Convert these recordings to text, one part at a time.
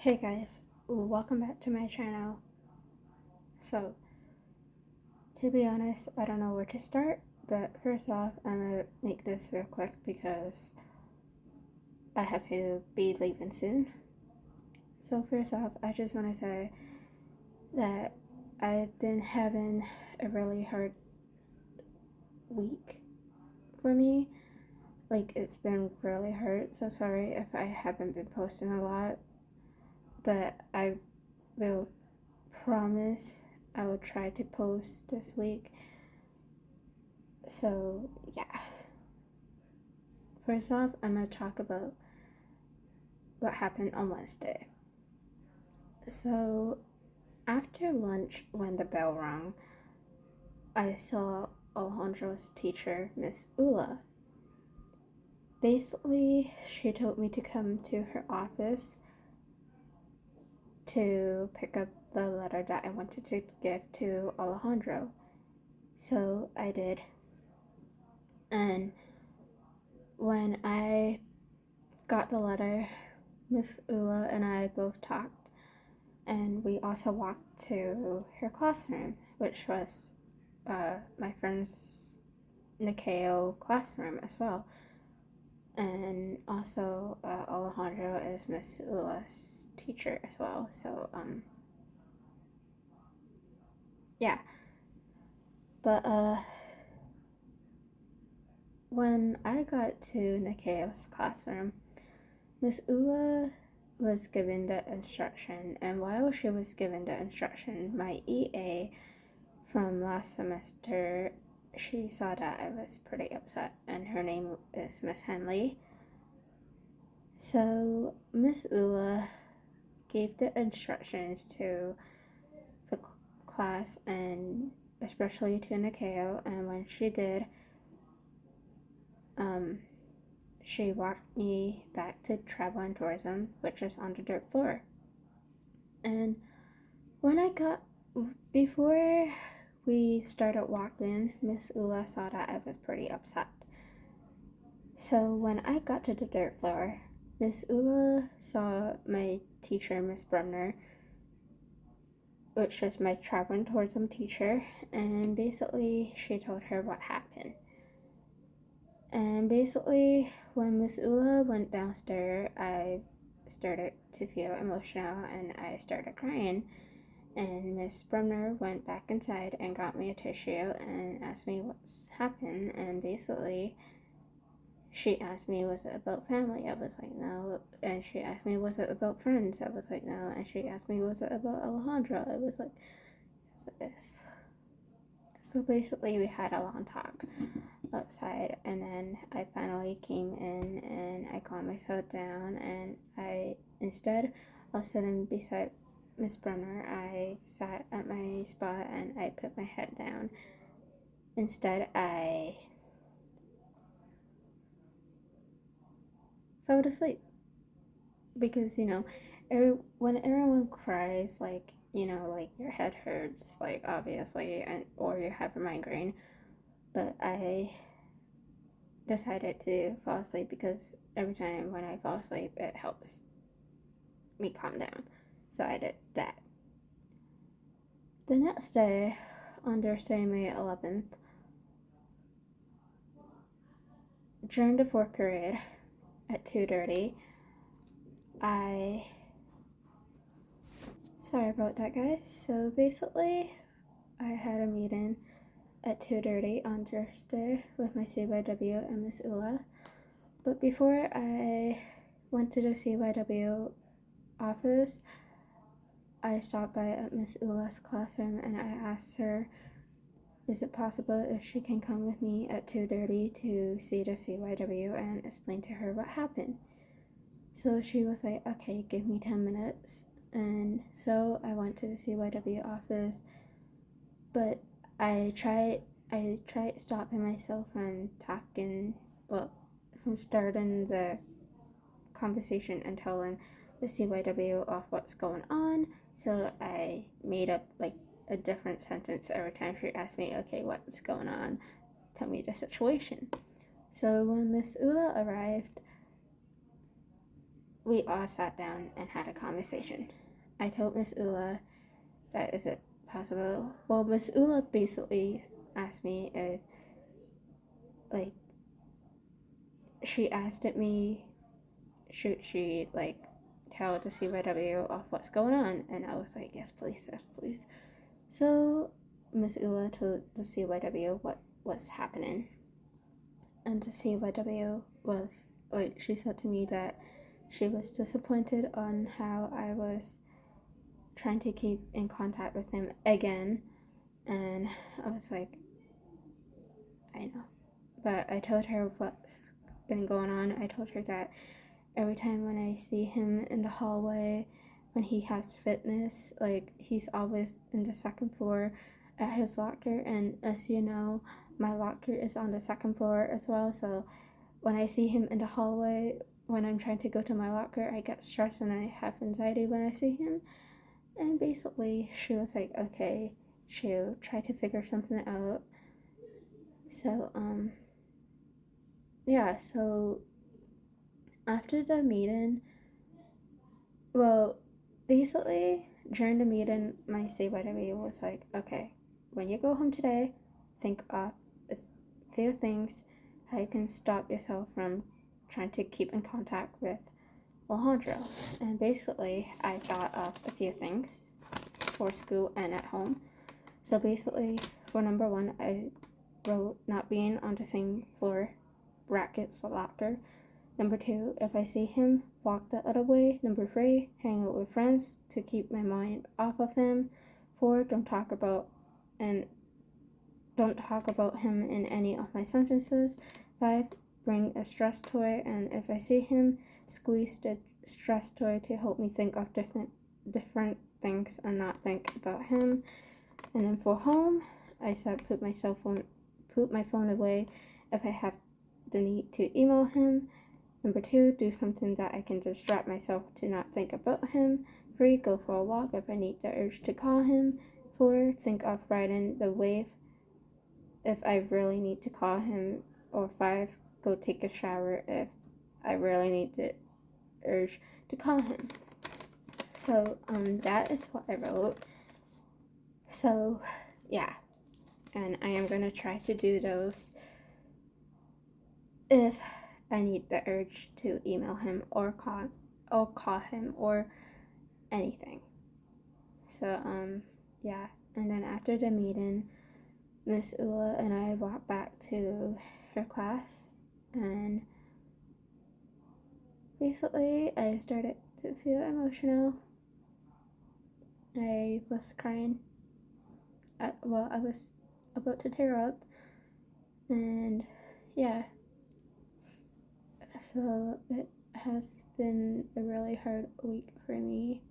Hey guys, welcome back to my channel. So, to be honest, I don't know where to start, but first off, I'm gonna make this real quick because I have to be leaving soon. So, first off, I just want to say that I've been having a really hard week for me. Like, it's been really hard, so sorry if I haven't been posting a lot, but I will promise I will try to post this week. So, yeah. First off, I'm going to talk about what happened on Wednesday. So, after lunch, when the bell rang, I saw Alejandro's teacher, Miss Ula. Basically, she told me to come to her office to pick up the letter that I wanted to give to Alejandro. So, I did. And when I got the letter, Miss Ula and I both talked, and we also walked to her classroom, which was my friend's Nikeo classroom as well. And also, Alejandro is Miss Ula's teacher as well. So, yeah. But, when I got to Nikeo's classroom, Miss Ula was given the instruction, and while she was given the instruction, my EA from last semester, she saw that I was pretty upset, and her name is Miss Henley. So Miss Ula gave the instructions to the class, and especially to Nikeo, and when she did, she walked me back to travel and tourism, which is on the dirt floor. And when before we started walking, Miss Ula saw that I was pretty upset. So when I got to the dirt floor, Miss Ula saw my teacher, Miss Bremner, which was my travel and tourism teacher, and basically she told her what happened. And basically, when Miss Ula went downstairs, I started to feel emotional and I started crying. And Miss Bremner went back inside and got me a tissue and asked me what's happened. And basically, she asked me, was it about family? I was like, no. And she asked me, was it about friends? I was like, no. And she asked me, was it about Alejandro? I was like, yes, it is. So basically, we had a long talk outside, and then I finally came in and I calmed myself down, and instead of sitting beside Miss Brunner, I sat at my spot and I put my head down. Instead, I fell asleep because when everyone cries, like like your head hurts, like obviously, or you have a migraine. But I decided to fall asleep because every time when I fall asleep, it helps me calm down. So I did that. The next day, on Thursday, May 11th, during the fourth period at 2:30, sorry about that, guys. So basically, I had a meeting at 2:30 on Thursday with my CYW and Miss Ula. But before I went to the CYW office, I stopped by at Miss Ula's classroom and I asked her, is it possible if she can come with me at 2:30 to see the CYW and explain to her what happened? So she was like, okay, give me 10 minutes. And so I went to the CYW office, but I tried stopping myself from from starting the conversation and telling the CYW of what's going on. So I made up like a different sentence every time she asked me, okay, what's going on? Tell me the situation. So when Miss Ula arrived, we all sat down and had a conversation. I told Miss Ula that is it possible. Well, Miss Ula basically asked me if, like, she asked me, should she, like, tell the CYW of what's going on? And I was like, yes, please, yes, please. So Miss Ula told the CYW what was happening. And the CYW was, like, she said to me that she was disappointed on how I was trying to keep in contact with him again. And I was like, I know. But I told her what's been going on. I told her that every time when I see him in the hallway, when he has fitness, like, he's always in the second floor at his locker. And as you know, my locker is on the second floor as well. So when I see him in the hallway, when I'm trying to go to my locker, I get stressed and I have anxiety when I see him. And basically, she was like, okay, she'll try to figure something out. So, yeah, so after the meeting, well, basically, during the meeting, my CYW was like, okay, when you go home today, think of a few things how you can stop yourself from trying to keep in contact with Alejandro. And basically, I thought of a few things for school and at home. So basically, for number one, I wrote not being on the same floor brackets the locker. Number two, if I see him, walk the other way. Number three, hang out with friends to keep my mind off of him. Four, don't talk about him in any of my sentences. Five, bring a stress toy, and if I see him, squeeze the stress toy to help me think of different things and not think about him. And then for home, I said put my phone away if I have the need to email him. Number two, do something that I can distract myself to not think about him. 3, go for a walk if I need the urge to call him. 4, think of riding the wave if I really need to call him. Or 5, go take a shower if I really need the urge to call him. So that is what I wrote. So yeah, and I am gonna try to do those if I need the urge to email him or call him or anything. So yeah, and then after the meeting, Miss Ula and I walked back to her class, and basically I started to feel emotional. I was crying. I was about to tear up, and yeah, so it has been a really hard week for me.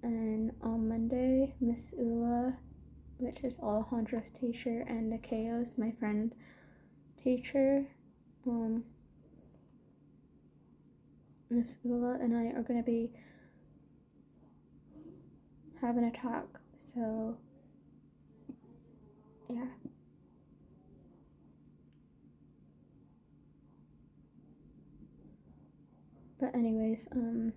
And on Monday, Miss Ula, which is Alejandro's teacher, and Nakao's my friend teacher, Miss Ula and I are gonna be having a talk. So yeah. But anyways, I'm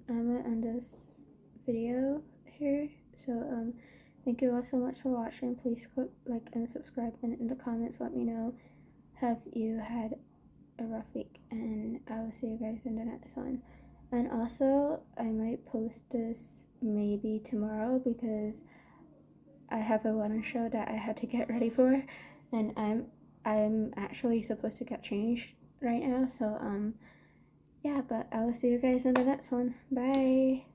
gonna end this video here. So thank you all so much for watching. Please click like and subscribe, and in the comments let me know, have you had a rough week, and I will see you guys in the next one. And also, I might post this maybe tomorrow because I have a wedding show that I had to get ready for, and I'm actually supposed to get changed right now. So yeah, but I will see you guys in the next one. Bye.